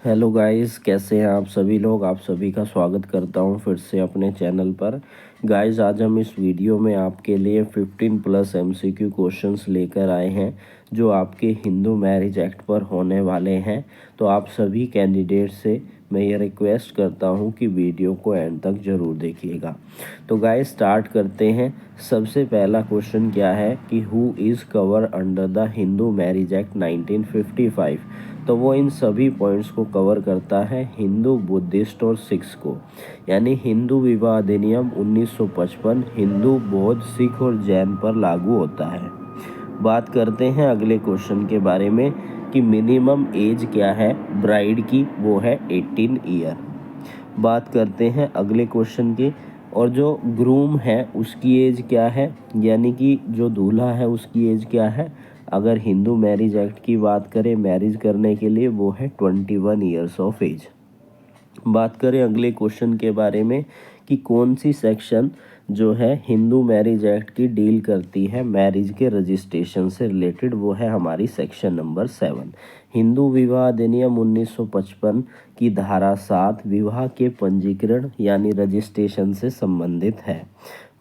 Hello guys, कैसे हैं आप सभी लोग। आप सभी का स्वागत करता हूं फिर से अपने चैनल पर। गाइस, आज हम इस वीडियो में आपके लिए 15 प्लस एमसीक्यू क्वेश्चंस लेकर आए हैं जो आपके हिंदू मैरिज एक्ट पर होने वाले हैं। तो आप सभी कैंडिडेट से मैं ये रिक्वेस्ट करता हूं कि वीडियो को एंड तक ज़रूर देखिएगा। तो गाइस, स्टार्ट करते हैं। सबसे पहला क्वेश्चन क्या है कि who is cover under the Hindu marriage act 1955। तो वो इन सभी पॉइंट्स को कवर करता है, हिंदू, बुद्धिस्ट और सिख्स को। यानी हिंदू विवाह अधिनियम 1955 हिंदू, बौद्ध, सिख और जैन पर लागू होता है। बात करते हैं अगले क्वेश्चन के बारे में कि मिनिमम एज क्या है ब्राइड की, वो है 18 ईयर। बात करते हैं अगले क्वेश्चन की, और जो ग्रूम है उसकी एज क्या है, यानी कि जो दूल्हा है उसकी एज क्या है। अगर हिंदू मैरिज एक्ट की बात करें मैरिज करने के लिए, वो है 21 ईयर्स ऑफ एज। बात करें अगले क्वेश्चन के बारे में कि कौन सी सेक्शन जो है हिंदू मैरिज एक्ट की डील करती है मैरिज के रजिस्ट्रेशन से रिलेटेड, वो है हमारी सेक्शन नंबर 7। हिंदू विवाह अधिनियम 1955 की धारा 7 विवाह के पंजीकरण यानी रजिस्ट्रेशन से संबंधित है।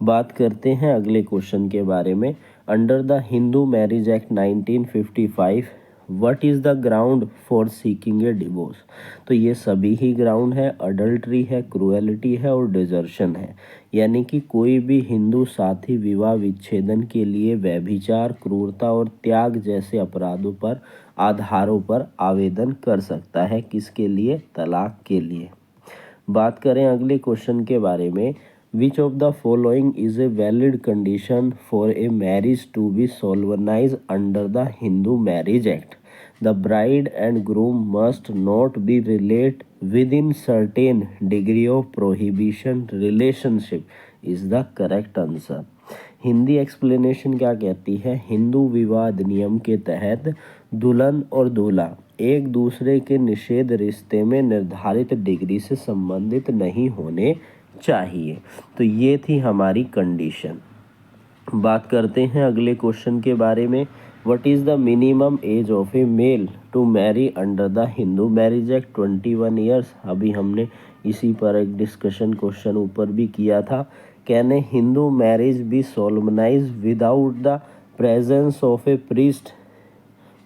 बात करते हैं अगले क्वेश्चन के बारे में। Under the Hindu marriage act 1955 what is the ground for seeking A divorce. तो ये सभी ही ग्राउंड है, अडल्ट्री है, क्रुएलिटी है और डिजर्शन है। यानी कि कोई भी हिंदू साथी विवाह विच्छेदन के लिए व्यभिचार, क्रूरता और त्याग जैसे अपराधों पर आधारों पर आवेदन कर सकता है। किसके लिए? तलाक के लिए। बात करें अगले क्वेश्चन के बारे में, which of the following is a valid condition for a marriage to be solemnize under the Hindu marriage act. The bride and groom must not be relate within certain degree of prohibition relationship is the correct answer. Hindi explanation क्या कहती है? हिंदू विवाह अधिनियम के तहत दुल्हन और दूल्हा एक दूसरे के निषेध रिश्ते में निर्धारित डिग्री से संबंधित नहीं होने चाहिए। तो ये थी हमारी कंडीशन। बात करते हैं अगले क्वेश्चन के बारे में, what is the minimum age of a male to marry under the Hindu marriage act 21 years. अभी हमने इसी पर एक डिस्कशन क्वेश्चन ऊपर भी किया था। Can a Hindu marriage be solemnise without the presence of a priest?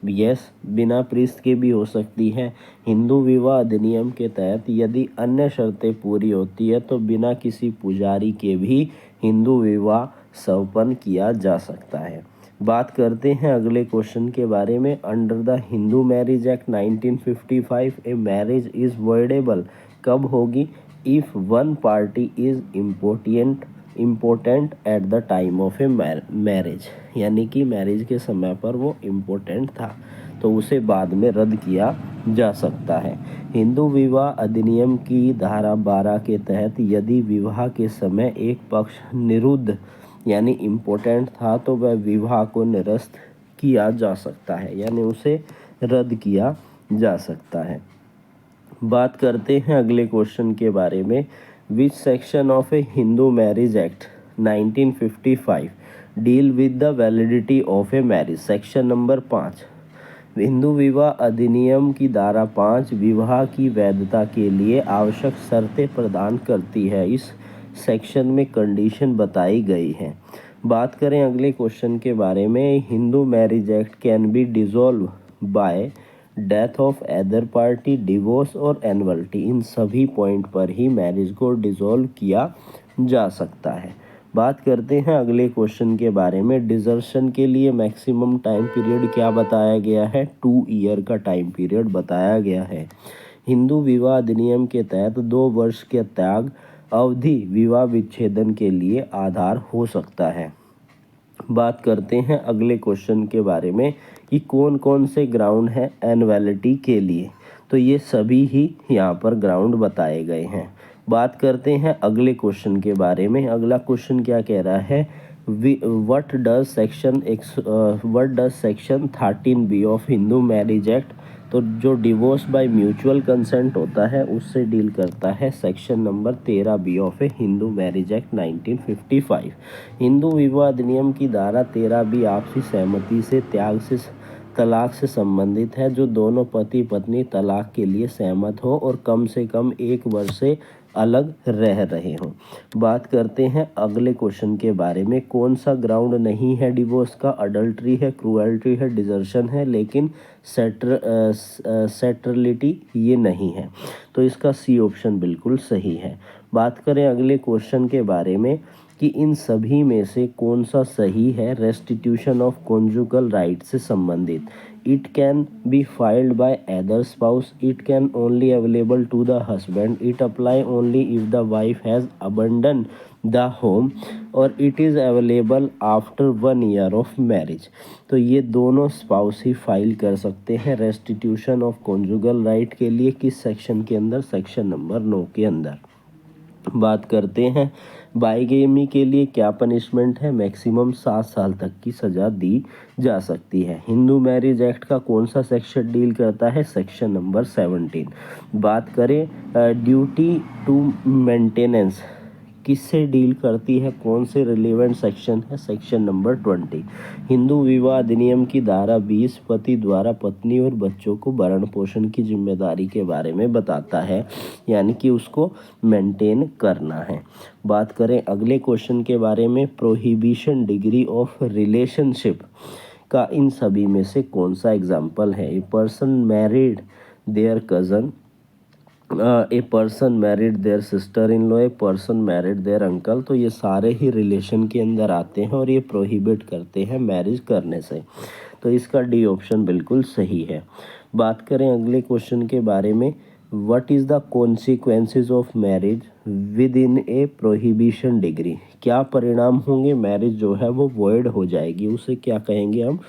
Yes, बिना प्रीस्ट के भी हो सकती है। हिंदू विवाह अधिनियम के तहत यदि अन्य शर्तें पूरी होती है तो बिना किसी पुजारी के भी हिंदू विवाह संपन्न किया जा सकता है। बात करते हैं अगले क्वेश्चन के बारे में, under the Hindu marriage act 1955 A marriage is voidable कब होगी? If one party is important at the time of a marriage. यानी कि मैरिज के समय पर वो इम्पोर्टेंट था तो उसे बाद में रद्द किया जा सकता है। हिंदू विवाह अधिनियम की धारा 12 के तहत यदि विवाह के समय एक पक्ष निरुद्ध यानी इम्पोर्टेंट था तो वह विवाह को निरस्त किया जा सकता है, यानी उसे रद्द किया जा सकता है। बात करते हैं अगले क्वेश्चन के बारे में, which section of a Hindu marriage act 1955 deal with the validity of a marriage. Section number 5 Hindu विवाह अधिनियम की धारा 5 विवाह की वैधता के लिए आवश्यक शर्तें प्रदान करती है। इस सेक्शन में कंडीशन बताई गई है। बात करें अगले क्वेश्चन के बारे में, Hindu marriage act can be dissolve bye death of either party, divorce और एनवल्टी। इन सभी पॉइंट पर ही मैरिज को डिसॉल्व किया जा सकता है। बात करते हैं अगले क्वेश्चन के बारे में, डिजर्शन के लिए मैक्सिमम टाइम पीरियड क्या बताया गया है? 2 ईयर का टाइम पीरियड बताया गया है। हिंदू विवाह अधिनियम के तहत 2 वर्ष के त्याग अवधि विवाह विच्छेदन के लिए आधार हो सकता है। बात करते हैं अगले क्वेश्चन के बारे में कि कौन कौन से ग्राउंड हैं एनुअलिटी के लिए। तो ये सभी ही यहाँ पर ग्राउंड बताए गए हैं। बात करते हैं अगले क्वेश्चन के बारे में। अगला क्वेश्चन क्या कह रहा है, what does section 13B of Hindu marriage act. तो जो डिवोर्स बाय म्यूचुअल कंसेंट होता है उससे डील करता है section number 13B of a Hindu marriage act 1955। Hindu विवाह अधिनियम की धारा 13B आपसी सहमति से त्याग से तलाक से संबंधित है जो दोनों पति पत्नी तलाक के लिए सहमत हो और कम से कम 1 वर्ष से अलग रह रहे हों। बात करते हैं अगले क्वेश्चन के बारे में। कौन सा ग्राउंड नहीं है डिवोर्स का? अडल्ट्री है, क्रूएल्टी है, डिजर्शन है, लेकिन सेटरलिटी ये नहीं है। तो इसका सी ऑप्शन बिल्कुल सही है। बात करें अगले क्वेश्चन के बारे में कि इन सभी में से कौन सा सही है रेस्टिट्यूशन ऑफ कॉन्जुगल राइट से संबंधित। It can be filed by other spouse, it can only available to the husband, it apply only if the wife has abandon the home, और it is available after 1 year of marriage. तो ये दोनों spouse ही file कर सकते हैं restitution of conjugal right के लिए। किस सेक्शन के अंदर? सेक्शन नंबर 9 के अंदर। बात करते हैं बाइगेमी के लिए क्या पनिशमेंट है? मैक्सिमम 7 साल तक की सज़ा दी जा सकती है। हिंदू मैरिज एक्ट का कौन सा सेक्शन डील करता है? Section number 17। बात करें ड्यूटी टू मेंटेनेंस किससे डील करती है? कौन से रिलेवेंट सेक्शन है? Section number 20। हिंदू विवाह अधिनियम की धारा 20 पति द्वारा पत्नी और बच्चों को भरण पोषण की जिम्मेदारी के बारे में बताता है, यानी कि उसको मेंटेन करना है। बात करें अगले क्वेश्चन के बारे में। प्रोहिबिशन डिग्री ऑफ रिलेशनशिप का इन सभी में से कौन सा एग्जाम्पल है? A person married their cousin, a person married their sister in law, a person married their uncle. तो ये सारे ही रिलेशन के अंदर आते हैं और ये प्रोहिबिट करते हैं मैरिज करने से। तो इसका डी ऑप्शन बिल्कुल सही है। बात करें अगले क्वेश्चन के बारे में। What is the consequences of marriage with in A prohibition degree? क्या परिणाम होंगे? मैरिज जो है वो वॉइड हो जाएगी, उसे क्या कहेंगे हम?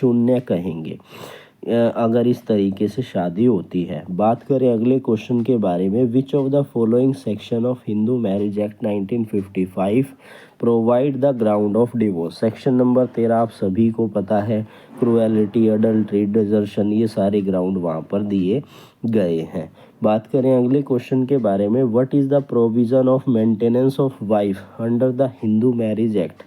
शून्य कहेंगे अगर इस तरीके से शादी होती है। बात करें अगले क्वेश्चन के बारे में। Which of the following section of Hindu marriage act 1955 provide the ground of divorce? Section number 13 आप सभी को पता है। क्रूएलिटी, अडल्ट्री, डिजर्शन, ये सारे ग्राउंड वहाँ पर दिए गए हैं। बात करें अगले क्वेश्चन के बारे में। What is the provision of maintenance of wife under the Hindu marriage act?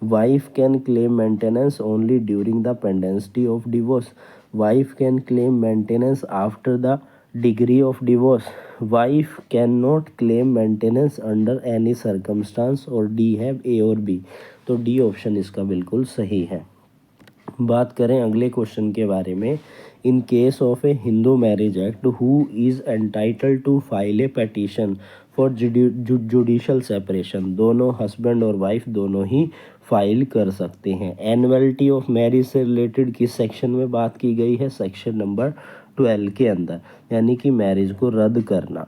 Wife can claim maintenance only during the pendency of divorce, wife can claim maintenance after the degree of divorce, wife cannot claim maintenance under any circumstance, और D है ए और B. तो D option इसका बिल्कुल सही है। बात करें अगले क्वेश्चन के बारे में। In case of a Hindu marriage act who is entitled to file a petition for judicial separation? दोनों हस्बैंड और वाइफ दोनों ही फाइल कर सकते हैं। एनुअलिटी ऑफ मैरिज से रिलेटेड किस सेक्शन में बात की गई है? सेक्शन नंबर 12 के अंदर, यानी कि मैरिज को रद्द करना।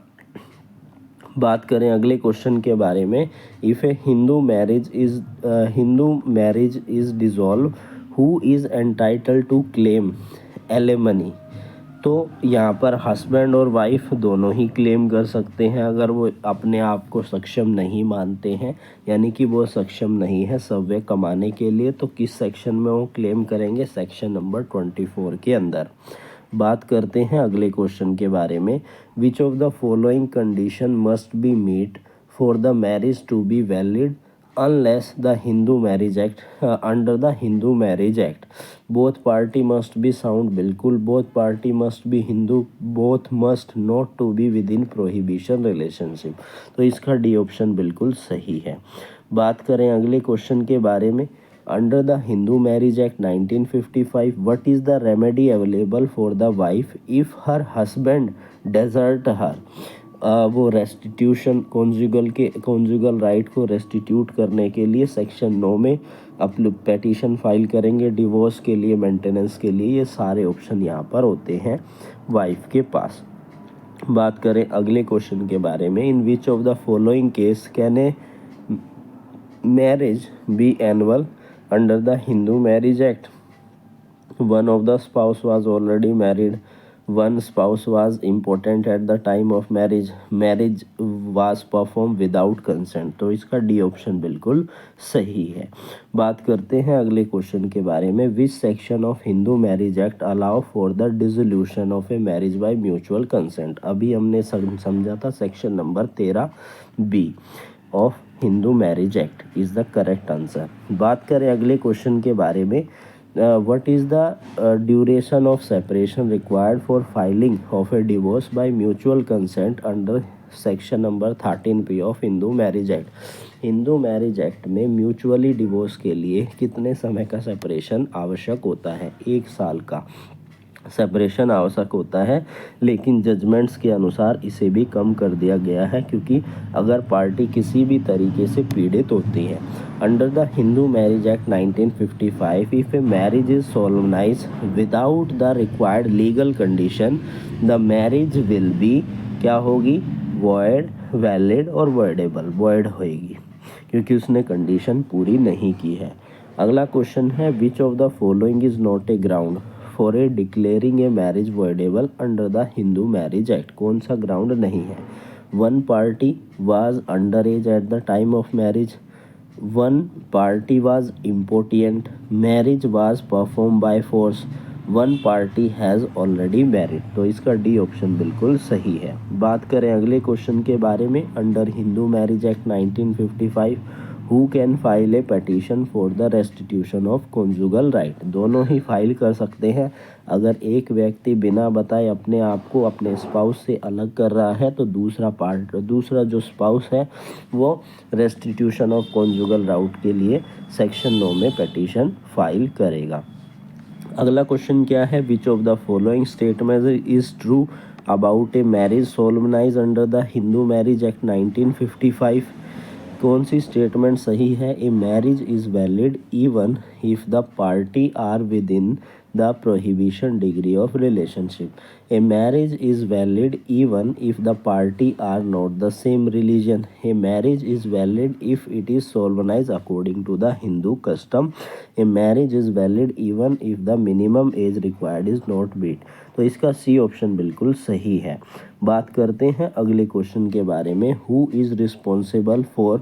बात करें अगले क्वेश्चन के बारे में। If a Hindu marriage is dissolve who is entitled to claim alimony? तो यहाँ पर हस्बैंड और वाइफ दोनों ही क्लेम कर सकते हैं अगर वो अपने आप को सक्षम नहीं मानते हैं, यानी कि वो सक्षम नहीं है सव्य कमाने के लिए। तो किस सेक्शन में वो क्लेम करेंगे? सेक्शन नंबर 24 के अंदर। बात करते हैं अगले क्वेश्चन के बारे में। Which of the following condition must be meet for the marriage to be valid unless the Hindu marriage act under the Hindu marriage act both party must be sound, बिल्कुल both party must be Hindu, both must not to be within prohibition relationship। तो इसका D option बिल्कुल सही है। बात करें अगले question के बारे में। Under the Hindu marriage act 1955 what is the remedy available for the wife if her husband desert her? वो रेस्टिट्यूशन कॉन्जुगल राइट को रेस्टिट्यूट करने के लिए सेक्शन 9 में अपने पेटिशन फाइल करेंगे डिवोर्स के लिए, मेंटेनेंस के लिए। ये सारे ऑप्शन यहाँ पर होते हैं वाइफ के पास। बात करें अगले क्वेश्चन के बारे में। In which of the following case can a marriage be annulled under the Hindu marriage act? One of the spouse was already married, one spouse was important at the time of marriage was performed without consent। तो इसका D option बिल्कुल सही है। बात करते हैं अगले question के बारे में। Which section of Hindu marriage act allow for the dissolution of a marriage by mutual consent? अभी हमने समझा था section number 13 B of Hindu marriage act is the correct answer. बात करें अगले क्वेश्चन के बारे में। what is the duration of separation required for filing of a divorce by mutual consent under section number 13P of Hindu marriage act. Hindu marriage act में mutually divorce के लिए कितने समय का सेपरेशन आवश्यक होता है? 1 साल का सेपरेशन आवश्यक होता है, लेकिन जजमेंट्स के अनुसार इसे भी कम कर दिया गया है, क्योंकि अगर पार्टी किसी भी तरीके से पीड़ित होती है। Under the Hindu marriage act 1955, if a marriage is solemnized without the required legal condition, the marriage will be क्या होगी? वॉइड, वैलिड और वॉइडेबल। वॉइड होएगी क्योंकि उसने कंडीशन पूरी नहीं की है। अगला क्वेश्चन है, which of the following is not a ground for a declaring a marriage voidable under the Hindu marriage act? कौन सा ग्राउंड नहीं है? 1 party was underage at the time of marriage, 1 party was impotent, marriage was performed by force, 1 party has already married। तो इसका D option बिल्कुल सही है। बात करें अगले क्वेश्चन के बारे में, under Hindu marriage act 1955 who can file A petition for the restitution of conjugal right? दोनों ही फाइल कर सकते हैं। अगर एक व्यक्ति बिना बताए अपने आप को अपने स्पाउस से अलग कर रहा है तो दूसरा जो स्पाउस है वो रेस्टिट्यूशन ऑफ कॉन्जुगल राइट के लिए सेक्शन 9 में पटिशन फाइल करेगा। अगला क्वेश्चन क्या है, which of the following statement is true about a marriage solemnise under the Hindu marriage act 1955? कौन सी स्टेटमेंट सही है? A marriage is valid even if the party are within the prohibition degree of relationship. A marriage is valid even if the party are not the same religion. A marriage is valid if it is solemnise according to the Hindu custom. A marriage is valid even if the minimum age required is not beat. तो इसका C option बिल्कुल सही है। बात करते हैं अगले question के बारे में, who is responsible for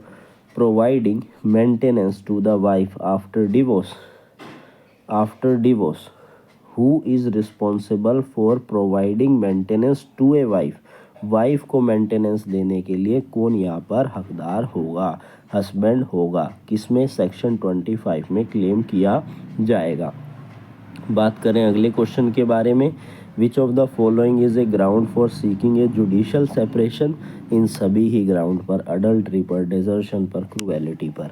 providing maintenance to the wife after divorce? After divorce who is responsible for providing maintenance to a wife? Wife को मेंटेनेंस देने के लिए कौन यहाँ पर हकदार होगा? हस्बैंड होगा। किसमें? सेक्शन 25 में क्लेम किया जाएगा। बात करें अगले क्वेश्चन के बारे में, which of the following is a ground for seeking a judicial separation? इन सभी ही ग्राउंड पर, अडल्ट्री पर, डिजर्शन पर, क्रूएलिटी पर।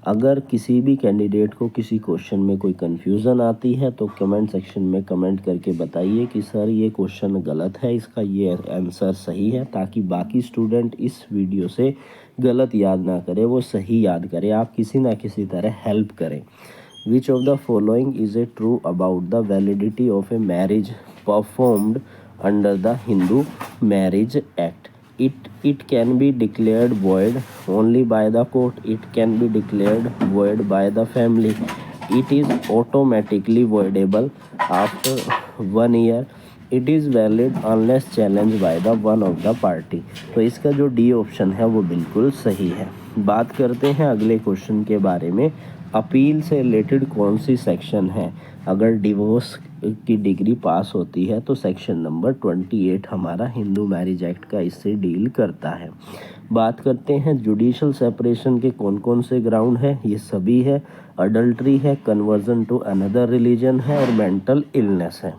अगर किसी भी कैंडिडेट को किसी क्वेश्चन में कोई कन्फ्यूज़न आती है तो कमेंट सेक्शन में कमेंट करके बताइए कि सर ये क्वेश्चन गलत है, इसका ये आंसर सही है, ताकि बाकी स्टूडेंट इस वीडियो से गलत याद ना करें, वो सही याद करें। आप किसी ना किसी तरह हेल्प करें। विच of the following is a true about the validity of a marriage performed under the Hindu marriage act? It can be declared void only by the court. It can be declared void by the family. It is automatically voidable after 1 year. It is valid unless challenged by the one of the party। तो इसका जो D option है वो बिल्कुल सही है। बात करते हैं अगले क्वेश्चन के बारे में, अपील से रिलेटेड कौन सी सेक्शन है? अगर डिवोर्स की डिग्री पास होती है तो सेक्शन नंबर 28 हमारा हिंदू मैरिज एक्ट का इससे डील करता है। बात करते हैं जुडिशियल सेपरेशन के कौन कौन से ग्राउंड है? ये सभी है। अडल्ट्री है, कन्वर्जन टू अनदर रिलीजन है और मेंटल इलनेस है।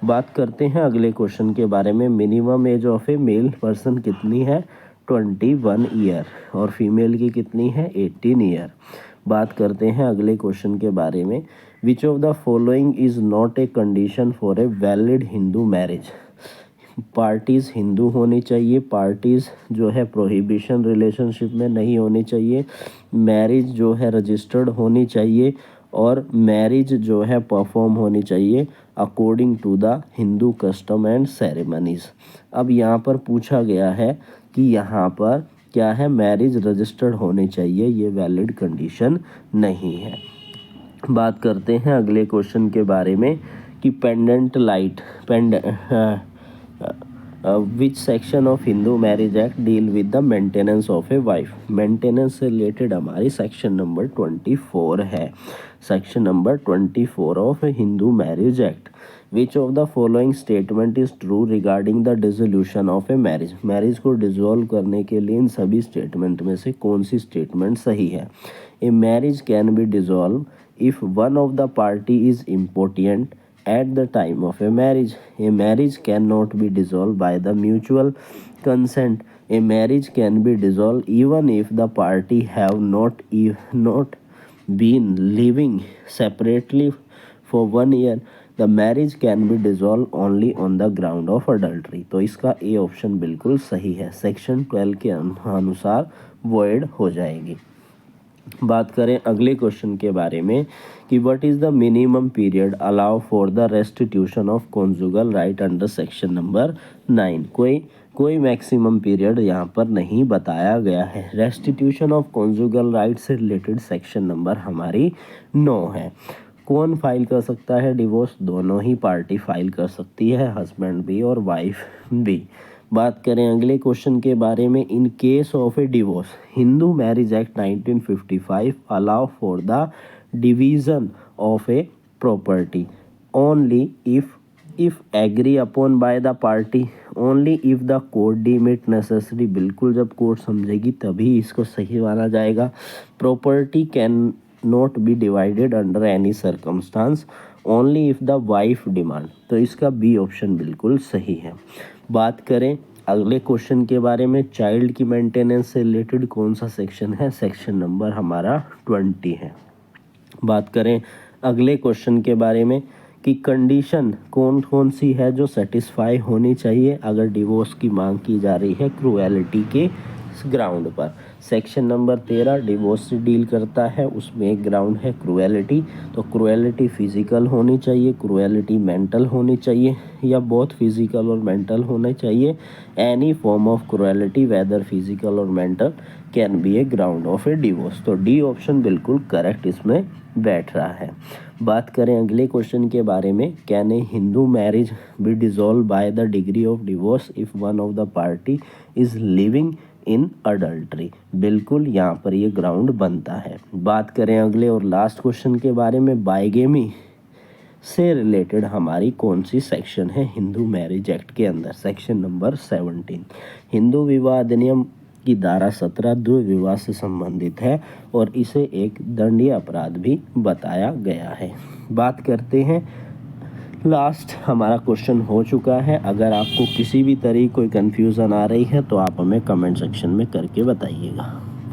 बात करते हैं अगले क्वेश्चन के बारे में, minimum age of a male person कितनी है? 21 ईयर और फीमेल की कितनी है? 18 ईयर। बात करते हैं अगले क्वेश्चन के बारे में, which of the following is not a condition for a valid Hindu marriage? Parties Hindu होनी चाहिए, पार्टीज़ जो है प्रोहिबिशन रिलेशनशिप में नहीं होनी चाहिए, मैरिज जो है रजिस्टर्ड होनी चाहिए और मैरिज जो है परफॉर्म होनी चाहिए according to the Hindu custom and ceremonies. अब यहाँ पर पूछा गया है कि यहाँ पर क्या है? मैरिज रजिस्टर्ड होनी चाहिए, ये वैलिड कंडीशन नहीं है। बात करते हैं अगले क्वेश्चन के बारे में कि pendant light which section of Hindu marriage act deal with the maintenance of a wife? Maintenance से रिलेटेड हमारी सेक्शन नंबर 24 है। Section number 24 of Hindu marriage act. Which of the following statement is true regarding the dissolution of a marriage? Marriage को dissolve करने के लिए इन सभी statement में से कौन सी स्टेटमेंट सही है? A marriage can be dissolve if one of the party is impotent at the time of a marriage cannot be dissolved by the mutual consent. A marriage can be dissolved even if the party have not been living separately for 1 year. The marriage can be dissolved only on the ground of adultery. तो इसका A option बिल्कुल सही है, section 12 के अनुसार void हो जाएगी। बात करें अगले क्वेश्चन के बारे में कि what is the minimum period allow for the restitution of conjugal right under section number 9। कोई मैक्सिमम पीरियड यहाँ पर नहीं बताया गया है। रेस्टिट्यूशन ऑफ कॉन्जुगल राइट से रिलेटेड सेक्शन नंबर हमारी 9 है। कौन फाइल कर सकता है डिवोर्स? दोनों ही पार्टी फाइल कर सकती है, हस्बैंड भी और वाइफ भी। बात करें अगले क्वेश्चन के बारे में, in case of a divorce Hindu marriage act 1955 allow for the division of a property only if agree upon by the party, only if the court deem it necessary. बिल्कुल जब कोर्ट समझेगी तभी इसको सही माना जाएगा। Property can not be divided under any circumstance only if the wife demand. तो इसका बी ऑप्शन बिल्कुल सही है। बात करें अगले क्वेश्चन के बारे में, चाइल्ड की मेंटेनेंस से रिलेटेड कौन सा सेक्शन है? सेक्शन नंबर हमारा 20 है। बात करें अगले क्वेश्चन के बारे में कि कंडीशन कौन कौन सी है जो सेटिस्फाई होनी चाहिए अगर डिवोर्स की मांग की जा रही है क्रूएलिटी के ग्राउंड पर। सेक्शन नंबर 13 डिवोर्स से डील करता है, उसमें एक ग्राउंड है क्रूएलिटी। तो क्रूएलिटी फिजिकल होनी चाहिए, क्रूएलिटी मेंटल होनी चाहिए, या बोथ फिजिकल और मेंटल होने चाहिए। Any form of cruelty whether physical और mental can be a ground of a divorce. तो डी ऑप्शन बिल्कुल करेक्ट इसमें बैठ रहा है। बात करें अगले क्वेश्चन के बारे में, can a Hindu marriage B dissolve by the degree of divorce if one of the party is living in adultery. बिल्कुल यहाँ पर ये ग्राउंड बनता है। बात करें अगले और लास्ट क्वेश्चन के बारे में, बाइगेमी से रिलेटेड हमारी कौन सी सेक्शन है हिंदू मैरिज एक्ट के अंदर? Section number 17। हिंदू विवाह अधिनियम की धारा 17 द्विविवाह विवाह से संबंधित है और इसे एक दंडनीय अपराध भी बताया गया है। बात करते हैं, लास्ट हमारा क्वेश्चन हो चुका है। अगर आपको किसी भी तरह कोई कन्फ्यूज़न आ रही है तो आप हमें कमेंट सेक्शन में करके बताइएगा।